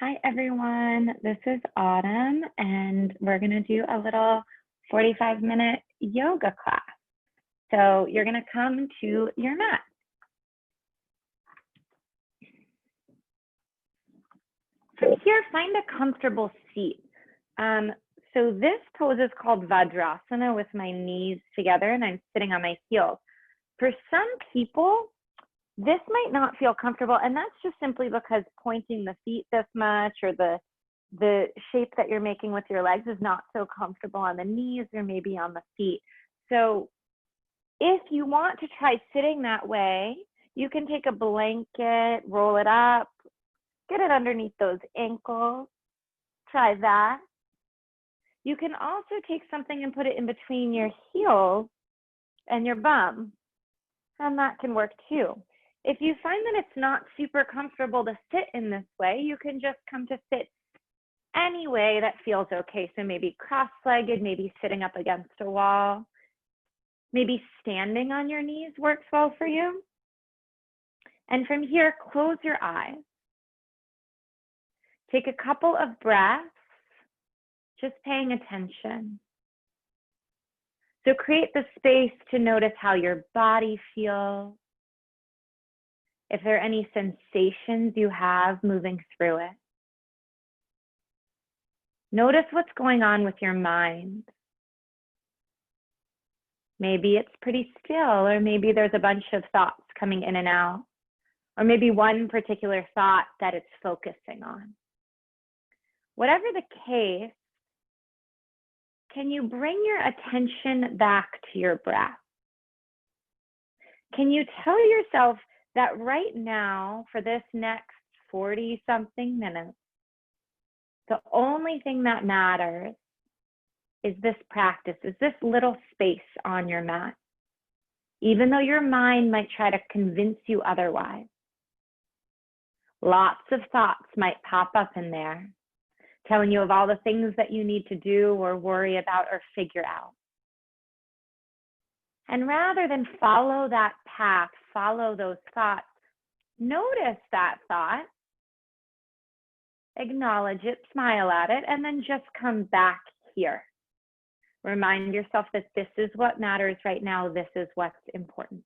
Hi everyone, this is Autumn and we're going to do a little 45-minute yoga class. So you're going to come to your mat. From here, find a comfortable seat. So this pose is called Vajrasana with my knees together and I'm sitting on my heels. For some people, this might not feel comfortable, and that's just simply because pointing the feet this much or the shape that you're making with your legs is not so comfortable on the knees or maybe on the feet. So if you want to try sitting that way, you can take a blanket, roll it up, get it underneath those ankles. Try that. You can also take something and put it in between your heels and your bum, and that can work too. If you find that it's not super comfortable to sit in this way, you can just come to sit any way that feels okay. So maybe cross-legged, maybe sitting up against a wall, maybe standing on your knees works well for you. And from here, close your eyes. Take a couple of breaths, just paying attention. So create the space to notice how your body feels. If there are any sensations you have moving through it. Notice what's going on with your mind. Maybe it's pretty still, or maybe there's a bunch of thoughts coming in and out, or maybe one particular thought that it's focusing on. Whatever the case, can you bring your attention back to your breath? Can you tell yourself that right now, for this next 40-something minutes, the only thing that matters is this practice, is this little space on your mat, even though your mind might try to convince you otherwise. Lots of thoughts might pop up in there, telling you of all the things that you need to do or worry about or figure out. And rather than follow that path, follow those thoughts, notice that thought, acknowledge it, smile at it, and then just come back here. Remind yourself that this is what matters right now. This is what's important.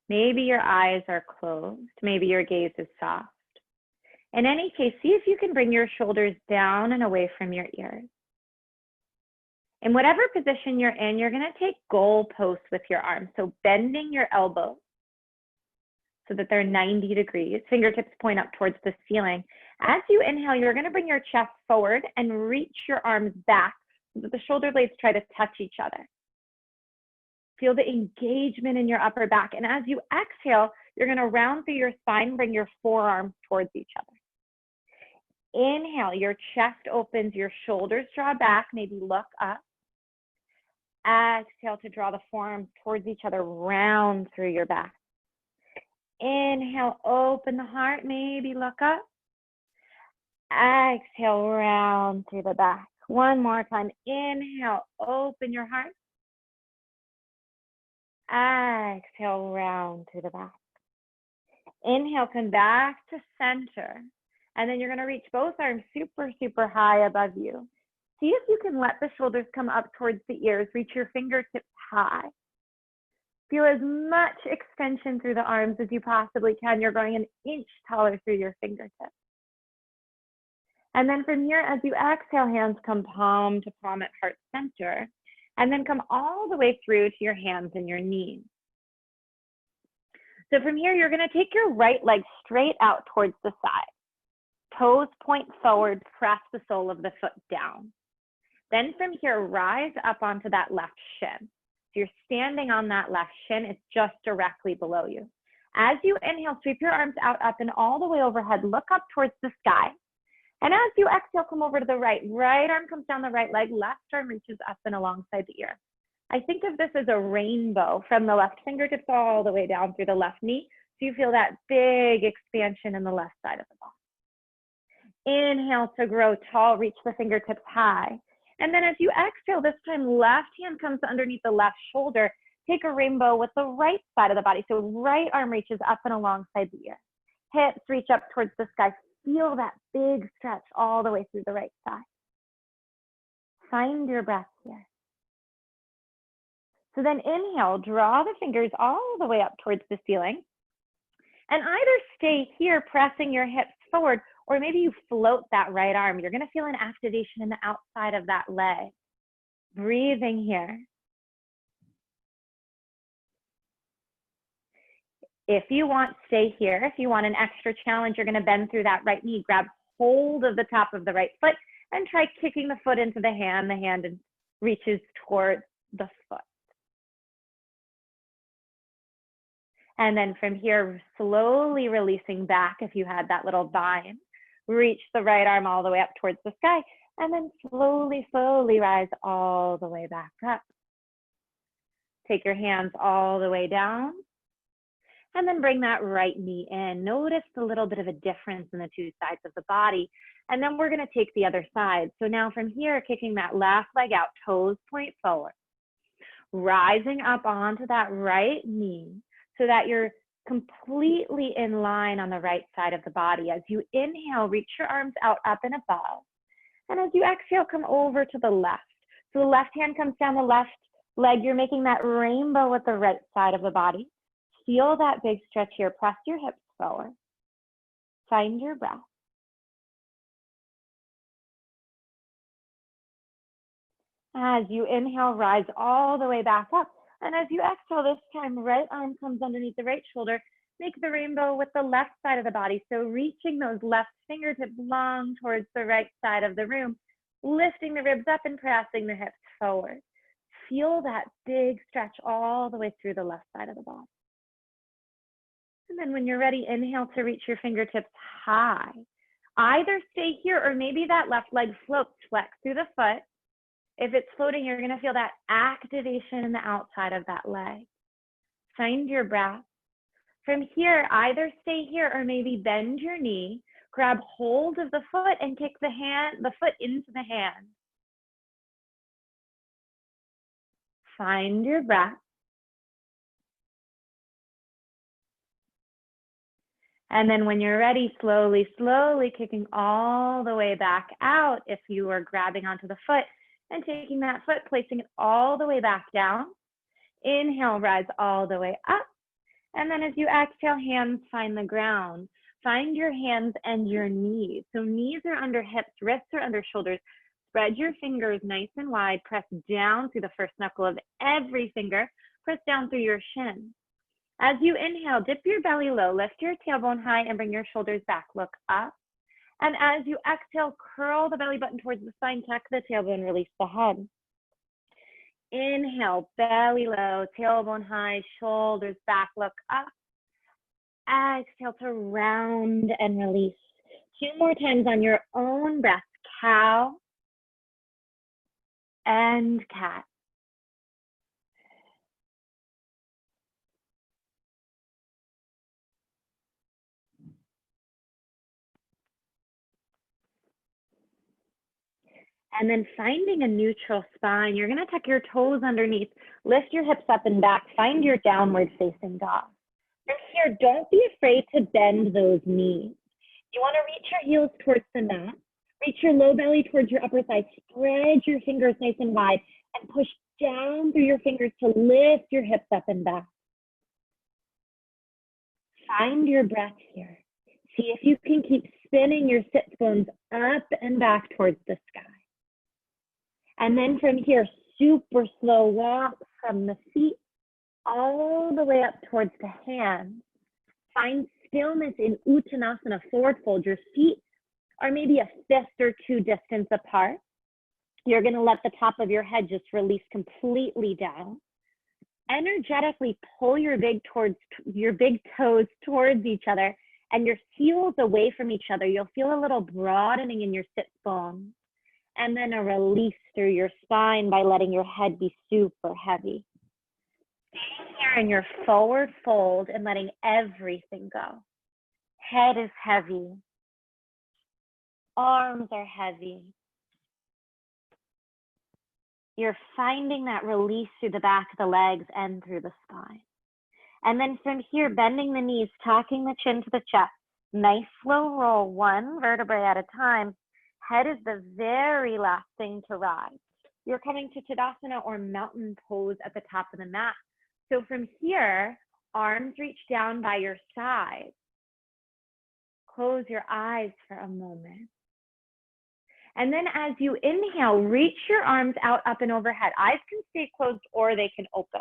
Maybe your eyes are closed. Maybe your gaze is soft. In any case, see if you can bring your shoulders down and away from your ears. In whatever position you're in, you're going to take goal posts with your arms. So bending your elbows so that they're 90 degrees. Fingertips point up towards the ceiling. As you inhale, you're going to bring your chest forward and reach your arms back so that the shoulder blades try to touch each other. Feel the engagement in your upper back. And as you exhale, you're going to round through your spine, bring your forearms towards each other. Inhale, your chest opens, your shoulders draw back, maybe look up. Exhale to draw the forearms towards each other, round through your back. Inhale, open the heart, maybe look up. Exhale, round through the back. One more time. Inhale, open your heart. Exhale, round through the back. Inhale, come back to center. And then you're going to reach both arms super, super high above you. See if you can let the shoulders come up towards the ears. Reach your fingertips high. Feel as much extension through the arms as you possibly can. You're going an inch taller through your fingertips. And then from here, as you exhale, hands come palm to palm at heart center. And then come all the way through to your hands and your knees. So from here, you're going to take your right leg straight out towards the side. Toes point forward, press the sole of the foot down. Then from here, rise up onto that left shin. So you're standing on that left shin, it's just directly below you. As you inhale, sweep your arms out, up and all the way overhead, look up towards the sky. And as you exhale, come over to the right. Right arm comes down the right leg, left arm reaches up and alongside the ear. I think of this as a rainbow from the left fingertips all the way down through the left knee. So you feel that big expansion in the left side of the body. Inhale to grow tall, reach the fingertips high. And then as you exhale, this time left hand comes underneath the left shoulder. take a rainbow with the right side of the body. So right arm reaches up and alongside the ear. Hips reach up towards the sky. Feel that big stretch all the way through the right side. Find your breath here. So then inhale, draw the fingers all the way up towards the ceiling. And either stay here pressing your hips forward, or maybe you float that right arm. You're going to feel an activation in the outside of that leg. Breathing here. If you want, stay here. If you want an extra challenge, you're going to bend through that right knee. Grab hold of the top of the right foot and try kicking the foot into the hand. The hand reaches towards the foot. And then from here, slowly releasing back if you had that little vine. Reach the right arm all the way up towards the sky, and then slowly, slowly rise all the way back up. Take your hands all the way down, and then bring that right knee in. Notice a little bit of a difference in the two sides of the body. And then we're gonna take the other side. So now from here, kicking that left leg out, toes point forward. Rising up onto that right knee, so that you're completely in line on the right side of the body. As you inhale, reach your arms out, up and above. And as you exhale, come over to the left. So the left hand comes down the left leg. You're making that rainbow with the right side of the body. Feel that big stretch here. Press your hips forward. Find your breath. As you inhale, rise all the way back up. And as you exhale this time, right arm comes underneath the right shoulder. Make the rainbow with the left side of the body. So reaching those left fingertips long towards the right side of the room, lifting the ribs up and pressing the hips forward. Feel that big stretch all the way through the left side of the body. And then when you're ready, inhale to reach your fingertips high. Either stay here or maybe that left leg floats, flex through the foot. If it's floating, you're going to feel that activation in the outside of that leg. Find your breath. From here, either stay here or maybe bend your knee, grab hold of the foot and kick the foot into the hand. Find your breath. And then when you're ready, slowly, slowly kicking all the way back out if you are grabbing onto the foot. And taking that foot, placing it all the way back down. Inhale, rise all the way up. And then as you exhale, hands find the ground. Find your hands and your knees. So knees are under hips, wrists are under shoulders. Spread your fingers nice and wide. Press down through the first knuckle of every finger. Press down through your shin. As you inhale, dip your belly low. Lift your tailbone high and bring your shoulders back. Look up. And as you exhale, curl the belly button towards the spine, tuck the tailbone, release the head. Inhale, belly low, tailbone high, shoulders back, look up. Exhale to round and release. 2 more times on your own breath, cow and cat. And then finding a neutral spine, you're going to tuck your toes underneath, lift your hips up and back, find your downward facing dog. From here, don't be afraid to bend those knees. You want to reach your heels towards the mat, reach your low belly towards your upper thigh, spread your fingers nice and wide, and push down through your fingers to lift your hips up and back. Find your breath here. See if you can keep spinning your sits bones up and back towards the sky. And then from here, super slow walk from the feet all the way up towards the hands. Find stillness in Uttanasana, forward fold. Your feet are maybe a fist or 2 distance apart. You're going to let the top of your head just release completely down. Energetically pull your big toes towards each other and your heels away from each other. You'll feel a little broadening in your sit bones. And then a release through your spine by letting your head be super heavy. Staying here in your forward fold and letting everything go. Head is heavy. Arms are heavy. You're finding that release through the back of the legs and through the spine. And then from here, bending the knees, tucking the chin to the chest. Nice slow roll, one vertebrae at a time. Head is the very last thing to rise. You're coming to Tadasana or mountain pose at the top of the mat. So from here, arms reach down by your side. Close your eyes for a moment. And then as you inhale, reach your arms out, up and overhead. Eyes can stay closed or they can open.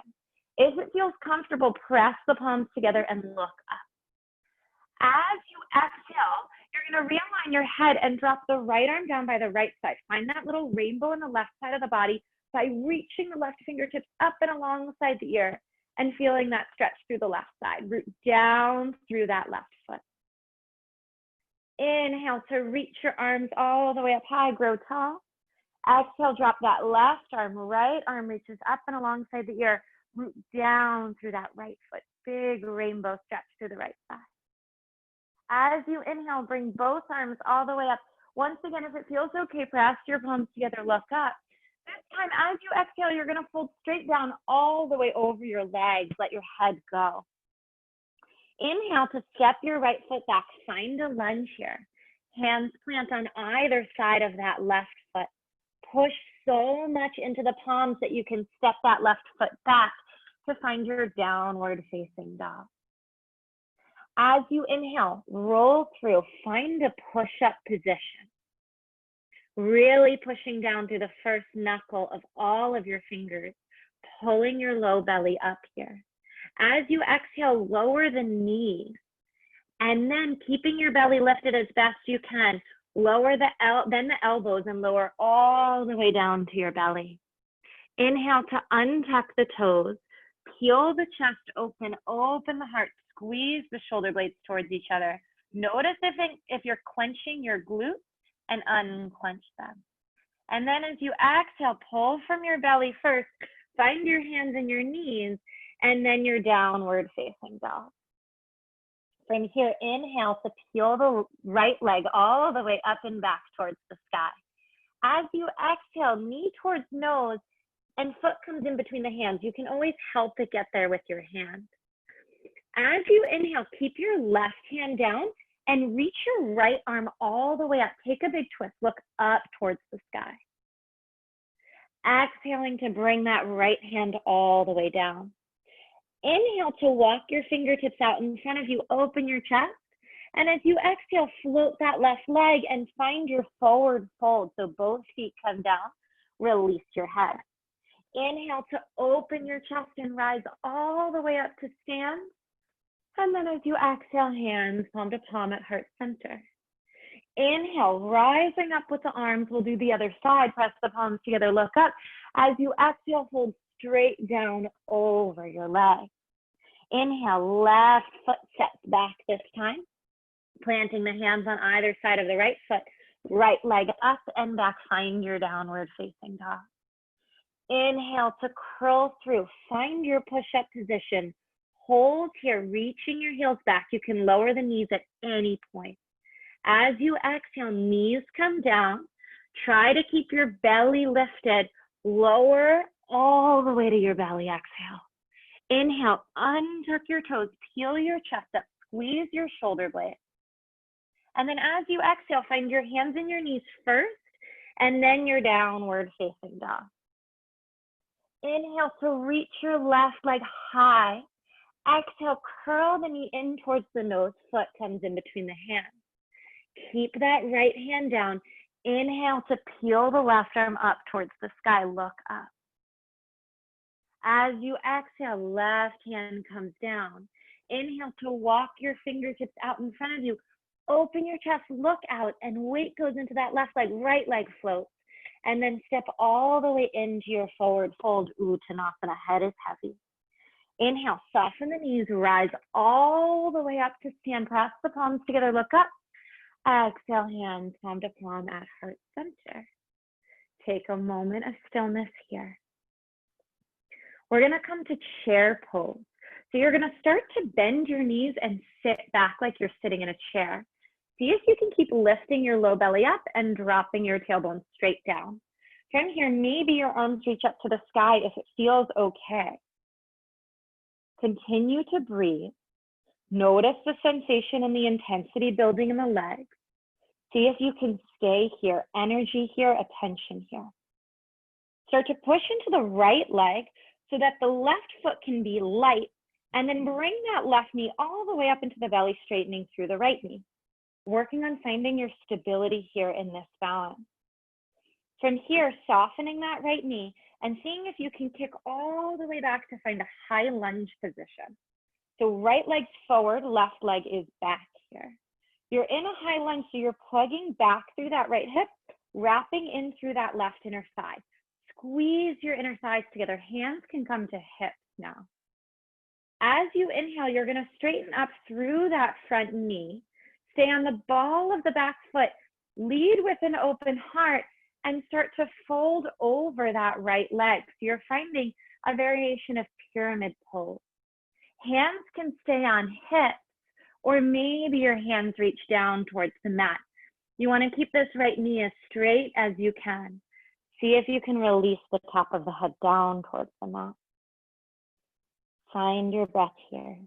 If it feels comfortable, press the palms together and look up. As you exhale, you're going to realign your head and drop the right arm down by the right side. Find that little rainbow on the left side of the body by reaching the left fingertips up and alongside the ear and feeling that stretch through the left side. Root down through that left foot. Inhale to reach your arms all the way up high, grow tall. Exhale, drop that left arm, right arm reaches up and alongside the ear. Root down through that right foot. Big rainbow stretch through the right side. As you inhale, bring both arms all the way up. Once again, if it feels okay, press your palms together, look up. This time, as you exhale, you're going to fold straight down all the way over your legs. Let your head go. Inhale to step your right foot back. Find a lunge here. Hands plant on either side of that left foot. Push so much into the palms that you can step that left foot back to find your downward facing dog. As you inhale, roll through, find a push-up position. Really pushing down through the first knuckle of all of your fingers, pulling your low belly up here. As you exhale, lower the knees, and then keeping your belly lifted as best you can, lower bend the elbows and lower all the way down to your belly. Inhale to untuck the toes, peel the chest open, open the heart, squeeze the shoulder blades towards each other. Notice if you're clenching your glutes and unclench them. And then as you exhale, pull from your belly first, find your hands and your knees, and then your downward facing dog. From here, inhale to peel the right leg all the way up and back towards the sky. As you exhale, knee towards nose and foot comes in between the hands. You can always help it get there with your hand. As you inhale, keep your left hand down and reach your right arm all the way up. Take a big twist, look up towards the sky. Exhaling to bring that right hand all the way down. Inhale to walk your fingertips out in front of you, open your chest. And as you exhale, float that left leg and find your forward fold. So both feet come down, release your head. Inhale to open your chest and rise all the way up to stand. And then as you exhale, hands palm to palm at heart center. Inhale, rising up with the arms. We'll do the other side. Press the palms together, look up. As you exhale, hold straight down over your leg. Inhale, left foot steps back this time. Planting the hands on either side of the right foot. Right leg up and back. Find your downward facing dog. Inhale to curl through. Find your push-up position. Hold here, reaching your heels back. You can lower the knees at any point. As you exhale, knees come down. Try to keep your belly lifted. Lower all the way to your belly. Exhale. Inhale, untuck your toes, peel your chest up, squeeze your shoulder blade. And then as you exhale, find your hands and your knees first, and then your downward facing dog. Inhale to reach your left leg high. Exhale, curl the knee in towards the nose, foot comes in between the hands. Keep that right hand down. Inhale to peel the left arm up towards the sky, look up. As you exhale, left hand comes down. Inhale to walk your fingertips out in front of you. Open your chest, look out, and weight goes into that left leg, right leg floats. And then step all the way into your forward fold, Uttanasana, head is heavy. Inhale, soften the knees, rise all the way up to stand. Press the palms together, look up. Exhale, hands palm to palm at heart center. Take a moment of stillness here. We're gonna come to chair pose. So you're gonna start to bend your knees and sit back like you're sitting in a chair. See if you can keep lifting your low belly up and dropping your tailbone straight down. From here, maybe your arms reach up to the sky if it feels okay. Continue to breathe. Notice the sensation and the intensity building in the legs. See if you can stay here, energy here, attention here. Start to push into the right leg so that the left foot can be light, and then bring that left knee all the way up into the belly, straightening through the right knee. Working on finding your stability here in this balance. From here, softening that right knee and seeing if you can kick all the way back to find a high lunge position. So right leg's forward, left leg is back here. You're in a high lunge, so you're plugging back through that right hip, wrapping in through that left inner thigh. Squeeze your inner thighs together. Hands can come to hips now. As you inhale, you're going to straighten up through that front knee. Stay on the ball of the back foot. Lead with an open heart and start to fold over that right leg. So you're finding a variation of pyramid pose. Hands can stay on hips, or maybe your hands reach down towards the mat. You want to keep this right knee as straight as you can. See if you can release the top of the head down towards the mat. Find your breath here.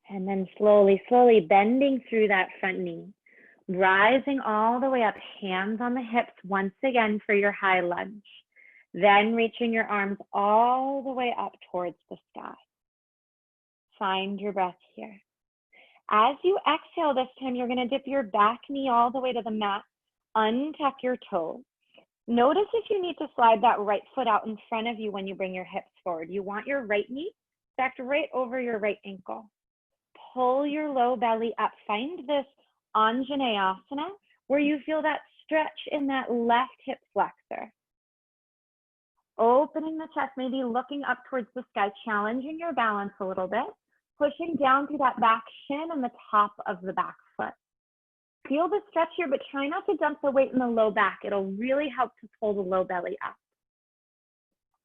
And then slowly, slowly bending through that front knee, rising all the way up, hands on the hips once again for your high lunge. Then reaching your arms all the way up towards the sky. Find your breath here. As you exhale this time, you're going to dip your back knee all the way to the mat, untuck your toes. Notice if you need to slide that right foot out in front of you when you bring your hips forward. You want your right knee stacked right over your right ankle. Pull your low belly up. Find this Anjaneyasana where you feel that stretch in that left hip flexor. Opening the chest, maybe looking up towards the sky, challenging your balance a little bit, pushing down through that back shin and the top of the back foot. Feel the stretch here, but try not to dump the weight in the low back. It'll really help to pull the low belly up.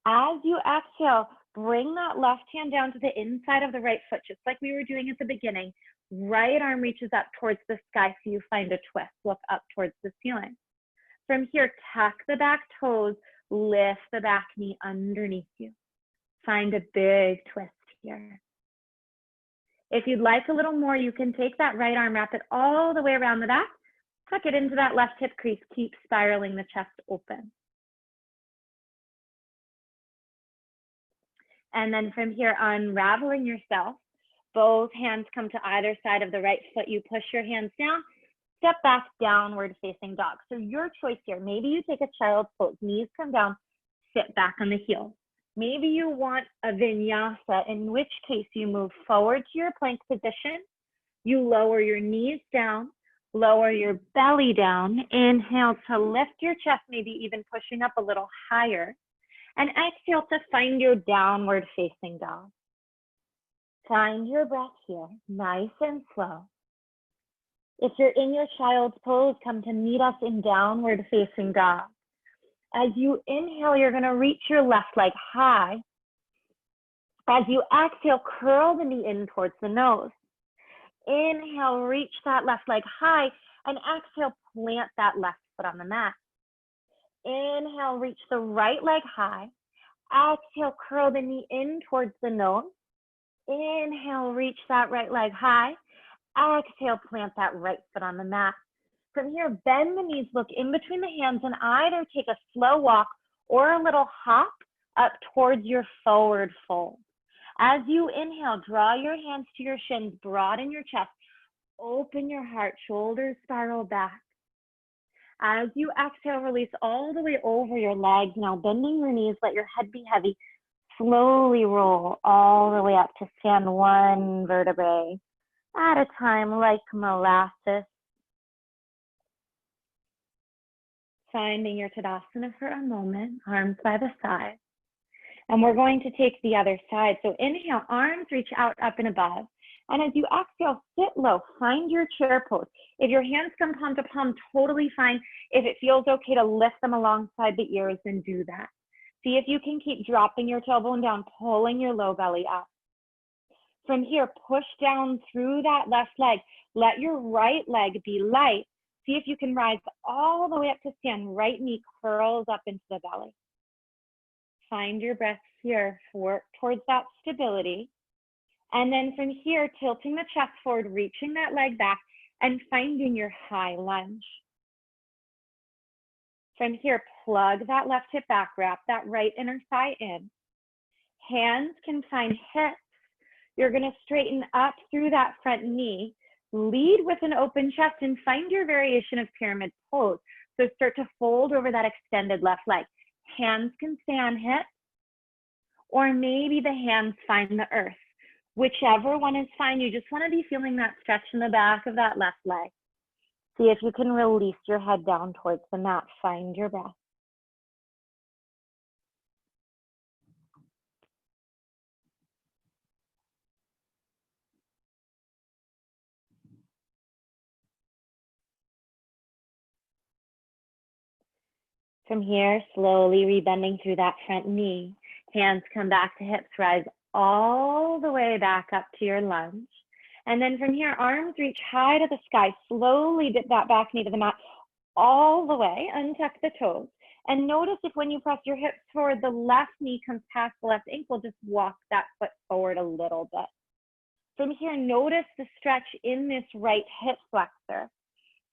As you exhale, bring that left hand down to the inside of the right foot, just like we were doing at the beginning. Right arm reaches up towards the sky, so you find a twist. Look up towards the ceiling. From here, tuck the back toes, lift the back knee underneath you. Find a big twist here. If you'd like a little more, you can take that right arm, wrap it all the way around the back, tuck it into that left hip crease, keep spiraling the chest open. And then from here, unraveling yourself, both hands come to either side of the right foot. You push your hands down, step back, downward facing dog. So your choice here, maybe you take a child's pose, knees come down, sit back on the heels. Maybe you want a vinyasa, in which case you move forward to your plank position. You lower your knees down, lower your belly down. Inhale to lift your chest, maybe even pushing up a little higher. And exhale to find your downward facing dog. Find your breath here, nice and slow. If you're in your child's pose, come to meet us in downward facing dog. As you inhale, you're going to reach your left leg high. As you exhale, curl the knee in towards the nose. Inhale, reach that left leg high, and exhale, plant that left foot on the mat. Inhale, reach the right leg high. Exhale, curl the knee in towards the nose. Inhale, reach that right leg high. Exhale, plant that right foot on the mat. From here, bend the knees, look in between the hands, and either take a slow walk or a little hop up towards your forward fold. As you inhale, draw your hands to your shins, broaden your chest, open your heart, shoulders spiral back. As you exhale, release all the way over your legs. Now bending your knees, let your head be heavy. Slowly roll all the way up to stand one vertebrae at a time, like molasses. Finding your Tadasana for a moment, arms by the side. And we're going to take the other side. So inhale, arms reach out up and above. And as you exhale, sit low, find your chair pose. If your hands come palm to palm, totally fine. If it feels okay to lift them alongside the ears, then do that. See if you can keep dropping your tailbone down, pulling your low belly up. From here, push down through that left leg. Let your right leg be light. See if you can rise all the way up to stand. Right knee curls up into the belly. Find your breath here, work towards that stability. And then from here, tilting the chest forward, reaching that leg back, and finding your high lunge. From here, plug that left hip back, wrap that right inner thigh in. Hands can find hips. You're going to straighten up through that front knee. Lead with an open chest and find your variation of pyramid pose. So start to fold over that extended left leg. Hands can stay on hips, or maybe the hands find the earth. Whichever one is fine, you just want to be feeling that stretch in the back of that left leg. See if you can release your head down towards the mat. Find your breath. From here, slowly rebending through that front knee. Hands come back to hips, rise all the way back up to your lunge. And then from here, arms reach high to the sky. Slowly dip that back knee to the mat all the way. Untuck the toes. And notice if when you press your hips forward, the left knee comes past the left ankle, just walk that foot forward a little bit. From here, notice the stretch in this right hip flexor.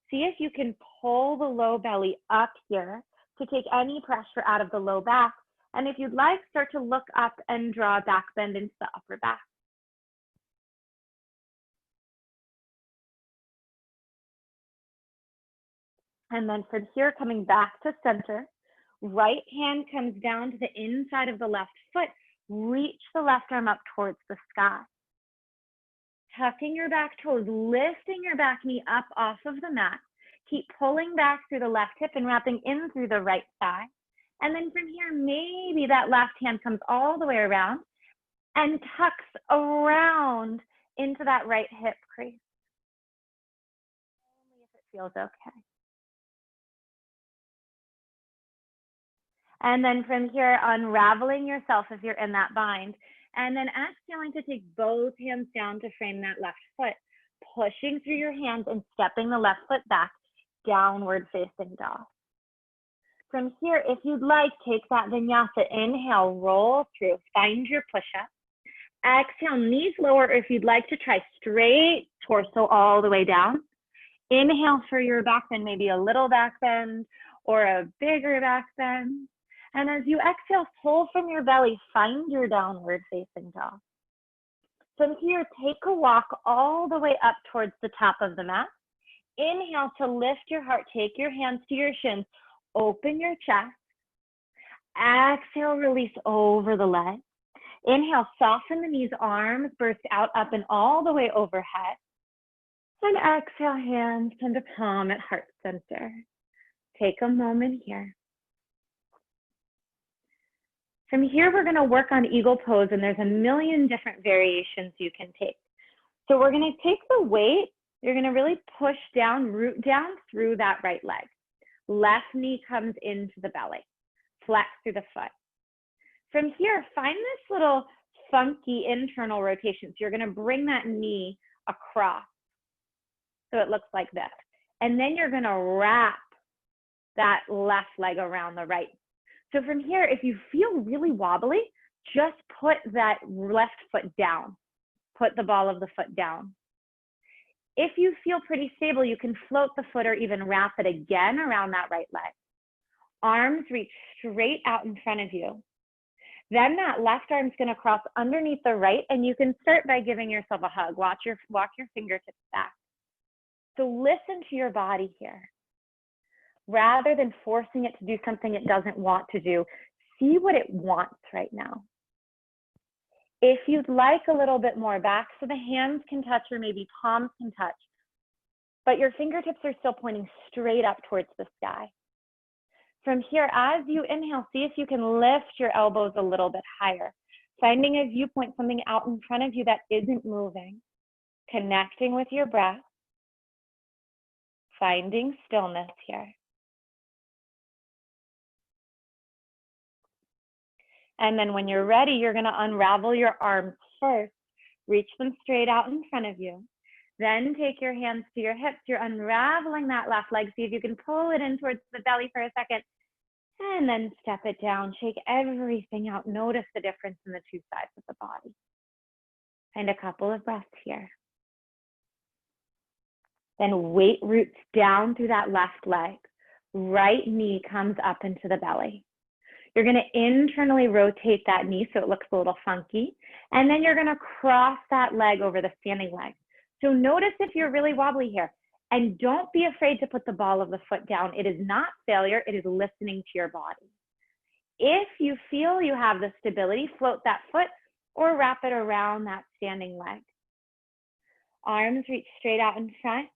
See if you can pull the low belly up here to take any pressure out of the low back. And if you'd like, start to look up and draw a back bend into the upper back. And then from here, coming back to center, right hand comes down to the inside of the left foot. Reach the left arm up towards the sky. Tucking your back toes, lifting your back knee up off of the mat. Keep pulling back through the left hip and wrapping in through the right thigh. And then from here, maybe that left hand comes all the way around and tucks around into that right hip crease. Only if it feels okay. And then from here, unraveling yourself if you're in that bind. And then exhaling to take both hands down to frame that left foot. Pushing through your hands and stepping the left foot back, downward facing dog. From here, if you'd like, take that vinyasa. Inhale, roll through, find your push-up. Exhale, knees lower, or if you'd like to try straight torso all the way down. Inhale for your back bend, maybe a little back bend or a bigger back bend. And as you exhale, pull from your belly, find your downward facing dog. From here, take a walk all the way up towards the top of the mat. Inhale to lift your heart, take your hands to your shins, open your chest. Exhale, release over the legs. Inhale, soften the knees, arms burst out, up and all the way overhead. And exhale, hands come to palm at heart center. Take a moment here. From here, we're going to work on eagle pose, and there's a million different variations you can take. So we're going to take the weight. You're going to really push down, root down through that right leg. Left knee comes into the belly. Flex through the foot. From here, find this little funky internal rotation. So you're going to bring that knee across. So it looks like this. And then you're going to wrap that left leg around the right. So from here, if you feel really wobbly, just put that left foot down. Put the ball of the foot down. If you feel pretty stable, you can float the foot or even wrap it again around that right leg. Arms reach straight out in front of you. Then that left arm's going to cross underneath the right, and you can start by giving yourself a hug. Walk your fingertips back. So listen to your body here. Rather than forcing it to do something it doesn't want to do, see what it wants right now. If you'd like a little bit more back, so the hands can touch or maybe palms can touch, but your fingertips are still pointing straight up towards the sky. From here, as you inhale, see if you can lift your elbows a little bit higher, finding a viewpoint, something out in front of you that isn't moving, connecting with your breath, finding stillness here. And then when you're ready, you're going to unravel your arms first. Reach them straight out in front of you. Then take your hands to your hips. You're unraveling that left leg. See if you can pull it in towards the belly for a second. And then step it down. Shake everything out. Notice the difference in the two sides of the body. Find a couple of breaths here. Then weight roots down through that left leg. Right knee comes up into the belly. You're going to internally rotate that knee so it looks a little funky. And then you're going to cross that leg over the standing leg. So notice if you're really wobbly here. And don't be afraid to put the ball of the foot down. It is not failure. It is listening to your body. If you feel you have the stability, float that foot or wrap it around that standing leg. Arms reach straight out in front.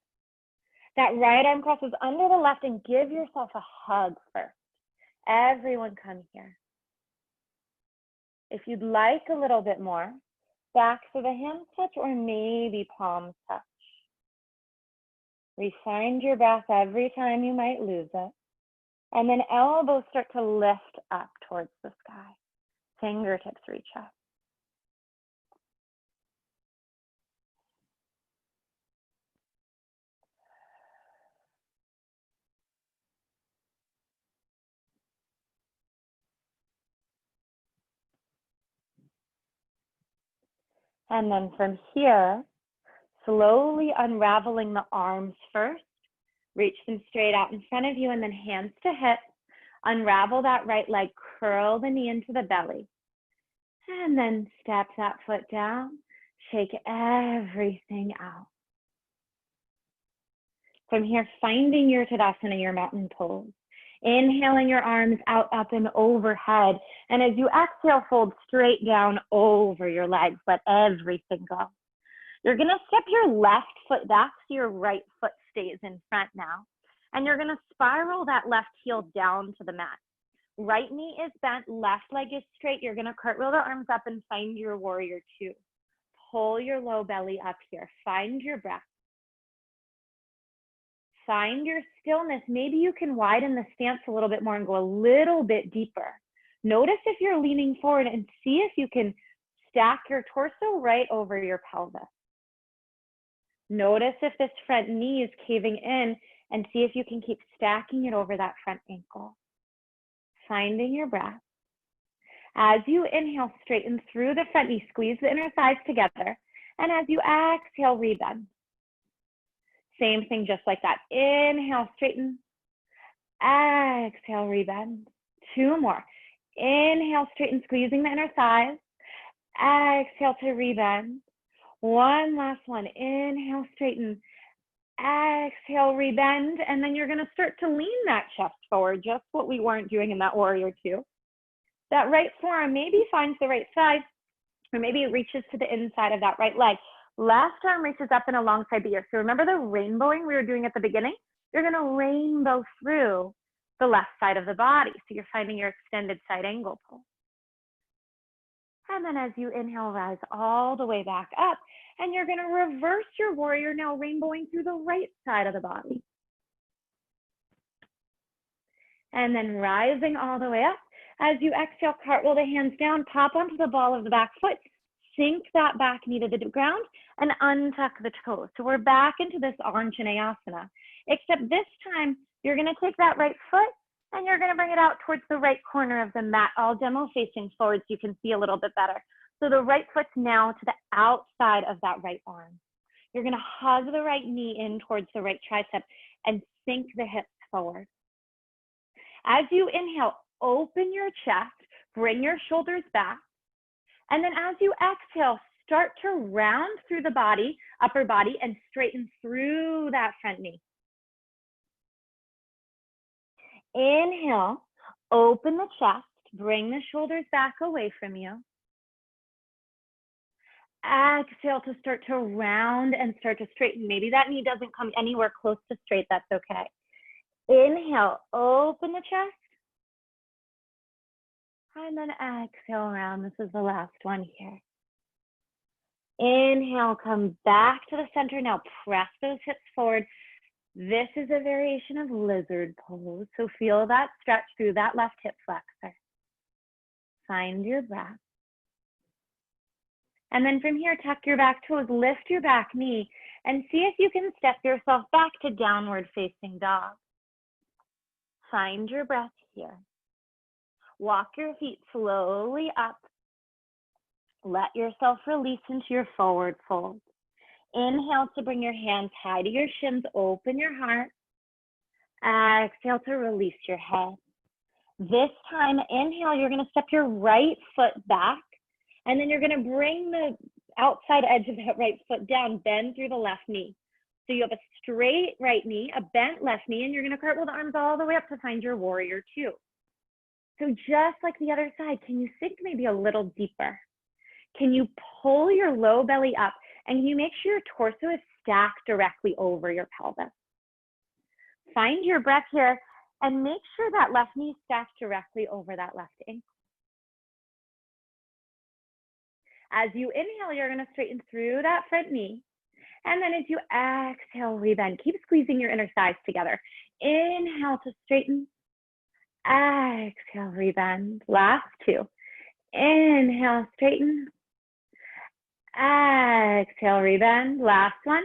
That right arm crosses under the left and give yourself a hug first. Everyone come here. If you'd like a little bit more, backs of the hands touch or maybe palms touch. Refind your breath every time you might lose it. And then elbows start to lift up towards the sky. Fingertips reach up. And then from here, slowly unraveling the arms first. Reach them straight out in front of you and then hands to hips. Unravel that right leg, curl the knee into the belly. And then step that foot down, shake everything out. From here, finding your Tadasana, your mountain pose. Inhaling your arms out, up, and overhead. And as you exhale, fold straight down over your legs. Let everything go. You're going to step your left foot back so your right foot stays in front now. And you're going to spiral that left heel down to the mat. Right knee is bent, left leg is straight. You're going to cartwheel the arms up and find your warrior two. Pull your low belly up here. Find your breath. Find your stillness. Maybe you can widen the stance a little bit more and go a little bit deeper. Notice if you're leaning forward and see if you can stack your torso right over your pelvis. Notice if this front knee is caving in and see if you can keep stacking it over that front ankle. Finding your breath. As you inhale, straighten through the front knee, squeeze the inner thighs together. And as you exhale, rebend. Same thing, just like that. Inhale, straighten. Exhale, rebend. Two more. Inhale, straighten, squeezing the inner thighs. Exhale to rebend. One last one. Inhale, straighten. Exhale, rebend. And then you're going to start to lean that chest forward, just what we weren't doing in that warrior two. That right forearm maybe finds the right side, or maybe it reaches to the inside of that right leg. Left arm reaches up and alongside the ear. So remember the rainbowing we were doing at the beginning? You're going to rainbow through the left side of the body. So you're finding your extended side angle pull. And then as you inhale, rise all the way back up. And you're going to reverse your warrior, now rainbowing through the right side of the body. And then rising all the way up. As you exhale, cartwheel the hands down, pop onto the ball of the back foot. Sink that back knee to the ground and untuck the toes. So we're back into this Anjaneyasana, except this time you're going to take that right foot and you're going to bring it out towards the right corner of the mat, all demo facing forward so you can see a little bit better. So the right foot's now to the outside of that right arm. You're going to hug the right knee in towards the right tricep and sink the hips forward. As you inhale, open your chest, bring your shoulders back. And then as you exhale, start to round through the body, upper body, and straighten through that front knee. Inhale, open the chest, bring the shoulders back away from you. Exhale to start to round and start to straighten. Maybe that knee doesn't come anywhere close to straight, that's okay. Inhale, open the chest. And then exhale around. This is the last one here. Inhale, come back to the center. Now press those hips forward. This is a variation of lizard pose. So feel that stretch through that left hip flexor. Find your breath. And then from here, tuck your back toes, lift your back knee, and see if you can step yourself back to downward facing dog. Find your breath here. Walk your feet slowly up. Let yourself release into your forward fold. Inhale to bring your hands high to your shins, open your heart. Exhale to release your head. This time, inhale, you're going to step your right foot back, and then you're going to bring the outside edge of that right foot down, bend through the left knee. So you have a straight right knee, a bent left knee, and you're going to cartwheel the arms all the way up to find your warrior two. So just like the other side, can you sink maybe a little deeper? Can you pull your low belly up, and can you make sure your torso is stacked directly over your pelvis? Find your breath here, and make sure that left knee is stacked directly over that left ankle. As you inhale, you're going to straighten through that front knee. And then as you exhale, rebend. Keep squeezing your inner thighs together. Inhale to straighten. Exhale, rebend. Last two. Inhale, straighten. Exhale, rebend. Last one.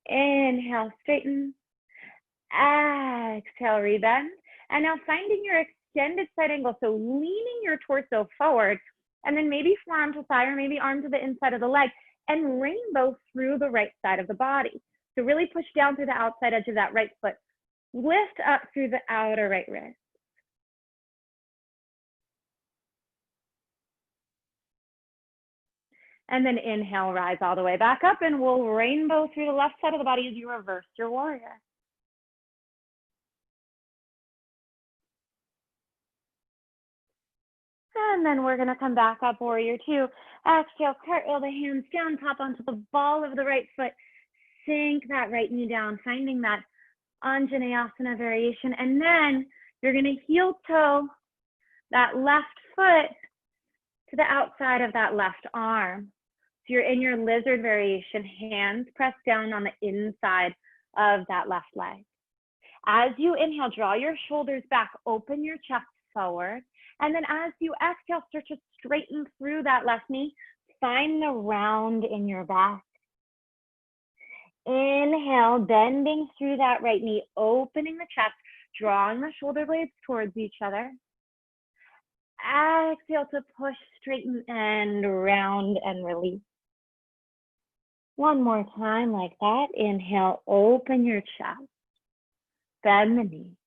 Inhale, straighten. Exhale, rebend. And now finding your extended side angle. So leaning your torso forward, and then maybe forearm to thigh, or maybe arm to the inside of the leg, and rainbow through the right side of the body. So really push down through the outside edge of that right foot. Lift up through the outer right wrist. And then inhale, rise all the way back up, and we'll rainbow through the left side of the body as you reverse your warrior. And then we're going to come back up, warrior two. Exhale, cartwheel the hands down, pop onto the ball of the right foot. Sink that right knee down, finding that Untitled variation. And then you're going to heel toe that left foot to the outside of that left arm. So you're in your lizard variation, hands pressed down on the inside of that left leg. As you inhale, draw your shoulders back, open your chest forward. And then as you exhale, start to straighten through that left knee. Find the round in your back. Inhale, bending through that right knee, opening the chest, drawing the shoulder blades towards each other. Exhale to push, straighten, and round and release. One more time like that. Inhale, open your chest. Bend the knee.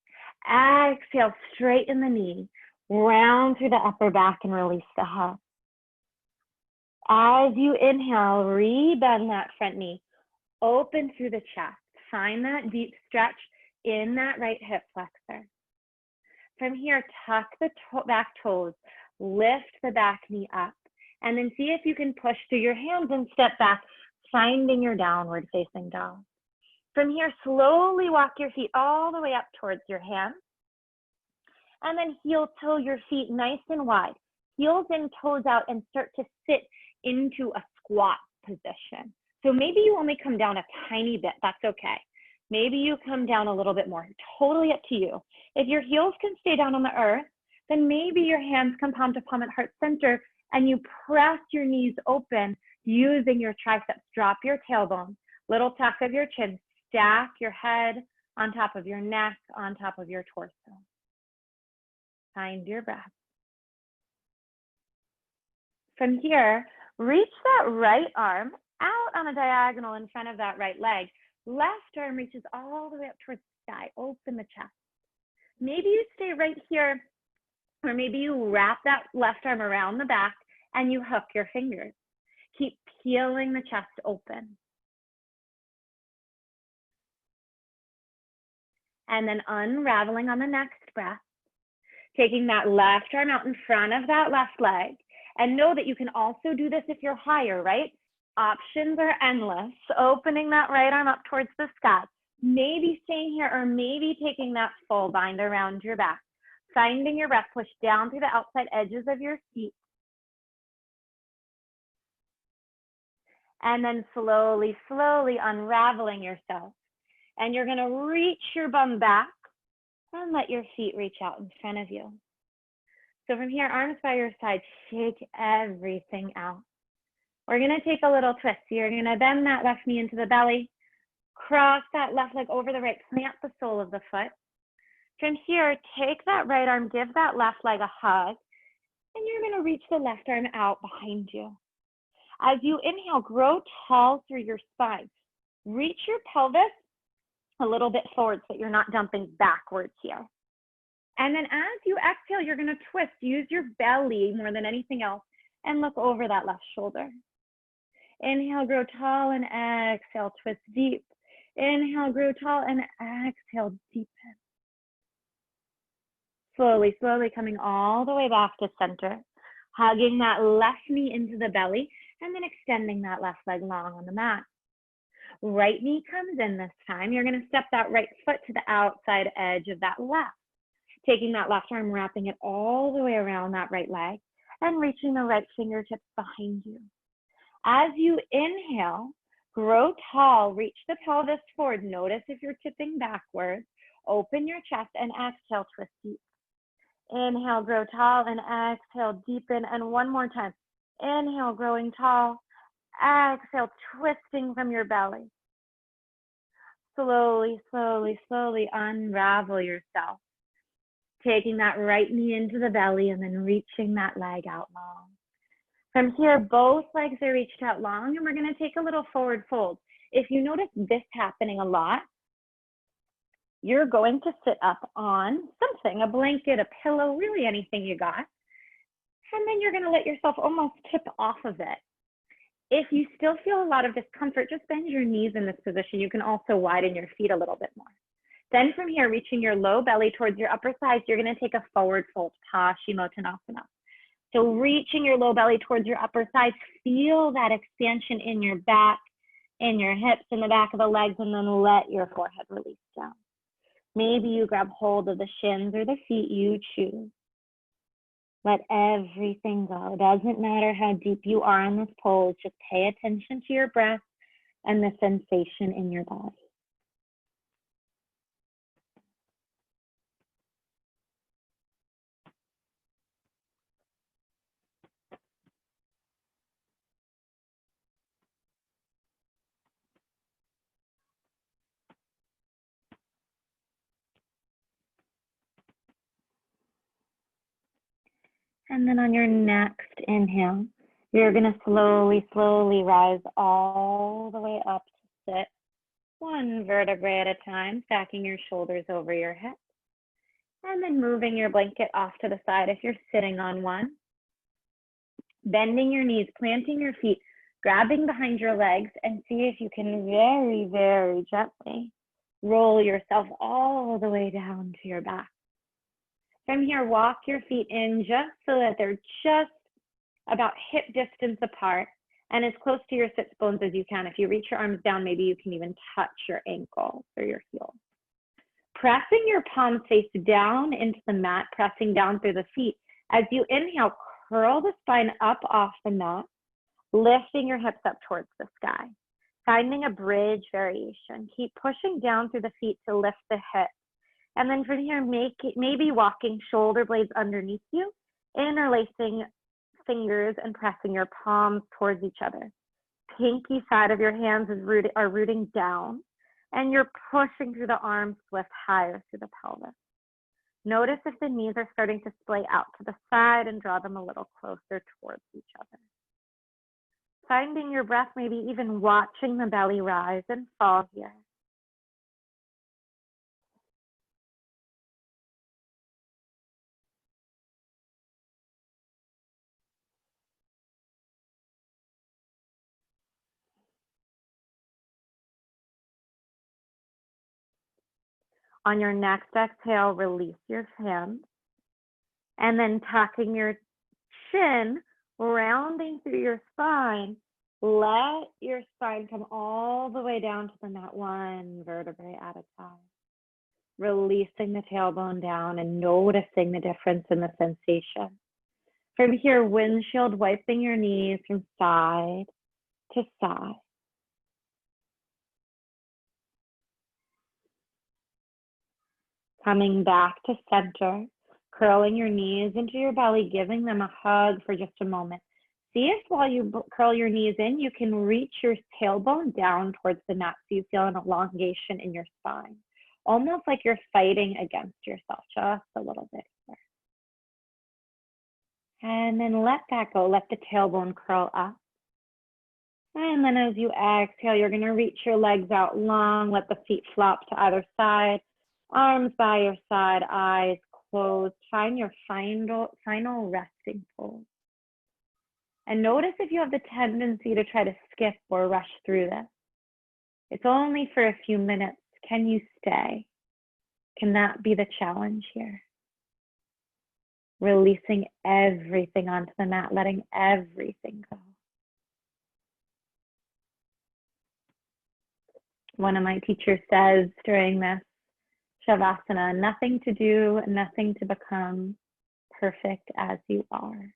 Exhale, straighten the knee. Round through the upper back and release the head. As you inhale, rebend that front knee. Open through the chest. Find that deep stretch in that right hip flexor. From here, tuck the back toes. Lift the back knee up. And then see if you can push through your hands and step back, finding your downward facing dog. From here, slowly walk your feet all the way up towards your hands. And then heel toe your feet nice and wide. Heels and toes out, and start to sit into a squat position. So maybe you only come down a tiny bit. That's okay. Maybe you come down a little bit more. Totally up to you. If your heels can stay down on the earth, then maybe your hands come palm to palm at heart center, and you press your knees open using your triceps. Drop your tailbone, little tuck of your chin, stack your head on top of your neck, on top of your torso. Find your breath. From here, reach that right arm out on a diagonal in front of that right leg. Left arm reaches all the way up towards the sky. Open the chest. Maybe you stay right here, or maybe you wrap that left arm around the back and you hook your fingers. Keep peeling the chest open. And then unraveling on the next breath. Taking that left arm out in front of that left leg. And know that you can also do this if you're higher, right? Options are endless. Opening that right arm up towards the sky. Maybe staying here, or maybe taking that full bind around your back. Finding your breath, push down through the outside edges of your feet. And then slowly, slowly unraveling yourself. And you're going to reach your bum back and let your feet reach out in front of you. So from here, arms by your side, shake everything out. We're gonna take a little twist. You're gonna bend that left knee into the belly, cross that left leg over the right, plant the sole of the foot. From here, take that right arm, give that left leg a hug, and you're gonna reach the left arm out behind you. As you inhale, grow tall through your spine. Reach your pelvis a little bit forward so that you're not jumping backwards here. And then as you exhale, you're gonna twist. Use your belly more than anything else and look over that left shoulder. Inhale, grow tall, and exhale, twist deep. Inhale, grow tall, and exhale, deepen. Slowly, slowly coming all the way back to center, hugging that left knee into the belly, and then extending that left leg long on the mat. Right knee comes in this time. You're gonna step that right foot to the outside edge of that left, taking that left arm, wrapping it all the way around that right leg, and reaching the right fingertips behind you. As you inhale, grow tall, reach the pelvis forward. Notice if you're tipping backwards. Open your chest and exhale, twist deep. Inhale, grow tall, and exhale, deepen. And one more time. Inhale, growing tall. Exhale, twisting from your belly. Slowly, slowly, slowly unravel yourself. Taking that right knee into the belly and then reaching that leg out long. From here, both legs are reached out long, and we're going to take a little forward fold. If you notice this happening a lot, you're going to sit up on something, a blanket, a pillow, really anything you got. And then you're going to let yourself almost tip off of it. If you still feel a lot of discomfort, just bend your knees in this position. You can also widen your feet a little bit more. Then from here, reaching your low belly towards your upper thighs, you're going to take a forward fold, Paschimottanasana. So reaching your low belly towards your upper thighs, feel that expansion in your back, in your hips, in the back of the legs, and then let your forehead release down. Maybe you grab hold of the shins or the feet, you choose. Let everything go. It doesn't matter how deep you are in this pose, just pay attention to your breath and the sensation in your body. And then on your next inhale, you're going to slowly, slowly rise all the way up to sit, one vertebrae at a time, stacking your shoulders over your hips. And then moving your blanket off to the side if you're sitting on one. Bending your knees, planting your feet, grabbing behind your legs, and see if you can very, very gently roll yourself all the way down to your back. From here, walk your feet in just so that they're just about hip distance apart and as close to your sits bones as you can. If you reach your arms down, maybe you can even touch your ankles or your heels. Pressing your palms face down into the mat, pressing down through the feet. As you inhale, curl the spine up off the mat, lifting your hips up towards the sky. Finding a bridge variation. Keep pushing down through the feet to lift the hips. And then from here, maybe walking shoulder blades underneath you, interlacing fingers and pressing your palms towards each other. Pinky side of your hands are rooting down, and you're pushing through the arms to lift higher through the pelvis. Notice if the knees are starting to splay out to the side and draw them a little closer towards each other. Finding your breath, maybe even watching the belly rise and fall here. On your next exhale, release your hands. And then tucking your chin, rounding through your spine, let your spine come all the way down to the mat, one vertebrae at a time. Releasing the tailbone down and noticing the difference in the sensation. From here, windshield wiping your knees from side to side. Coming back to center, curling your knees into your belly, giving them a hug for just a moment. See if while you curl your knees in, you can reach your tailbone down towards the mat so you feel an elongation in your spine. Almost like you're fighting against yourself, just a little bit here. And then let that go. Let the tailbone curl up. And then as you exhale, you're going to reach your legs out long. Let the feet flop to either side. Arms by your side, eyes closed. Find your final resting pose. And notice if you have the tendency to try to skip or rush through this. It's only for a few minutes. Can you stay? Can that be the challenge here? Releasing everything onto the mat, letting everything go. One of my teachers says during this Shavasana, nothing to do, nothing to become, perfect as you are.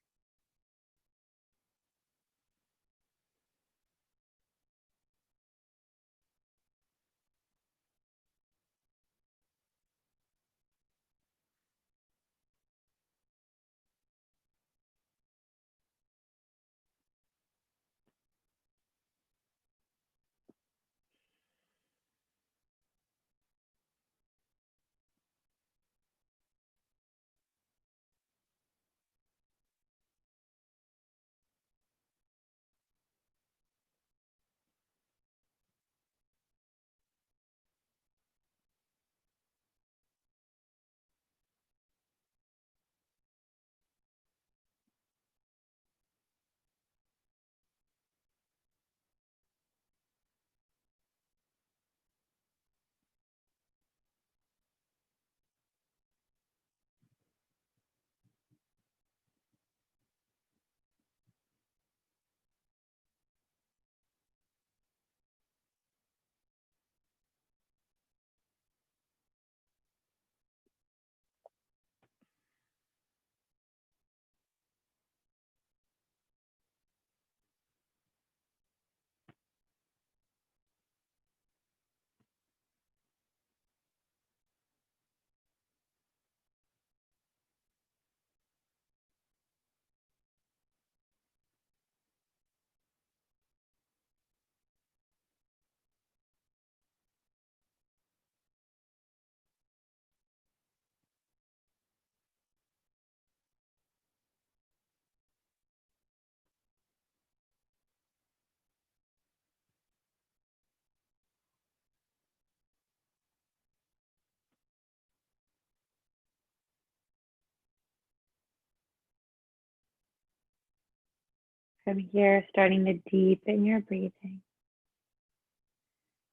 From here, starting to deepen your breathing.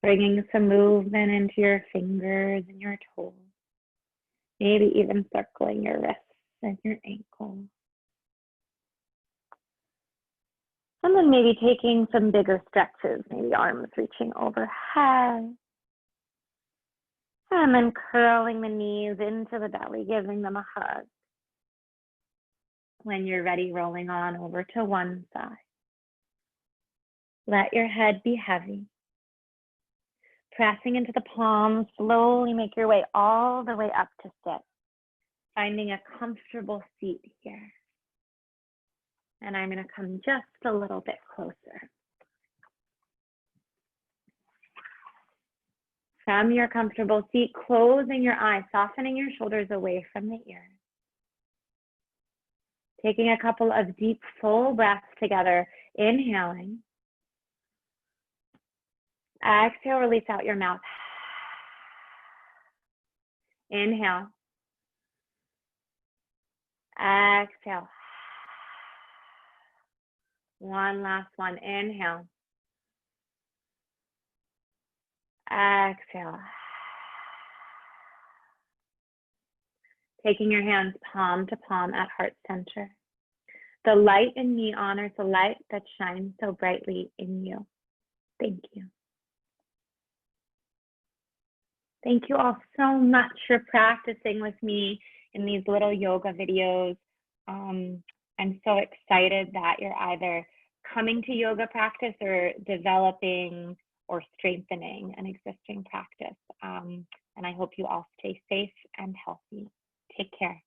Bringing some movement into your fingers and your toes. Maybe even circling your wrists and your ankles. And then maybe taking some bigger stretches, maybe arms reaching overhead. And then curling the knees into the belly, giving them a hug. When you're ready, rolling on over to one side. Let your head be heavy. Pressing into the palms, slowly make your way all the way up to sit. Finding a comfortable seat here. And I'm going to come just a little bit closer. From your comfortable seat, closing your eyes, softening your shoulders away from the ears. Taking a couple of deep, full breaths together, inhaling. Exhale, release out your mouth. Inhale. Exhale. One last one. Inhale. Exhale. Taking your hands palm to palm at heart center. The light in me honors the light that shines so brightly in you. Thank you. Thank you all so much for practicing with me in these little yoga videos. I'm so excited that you're either coming to yoga practice or developing or strengthening an existing practice. And I hope you all stay safe and healthy. Take care.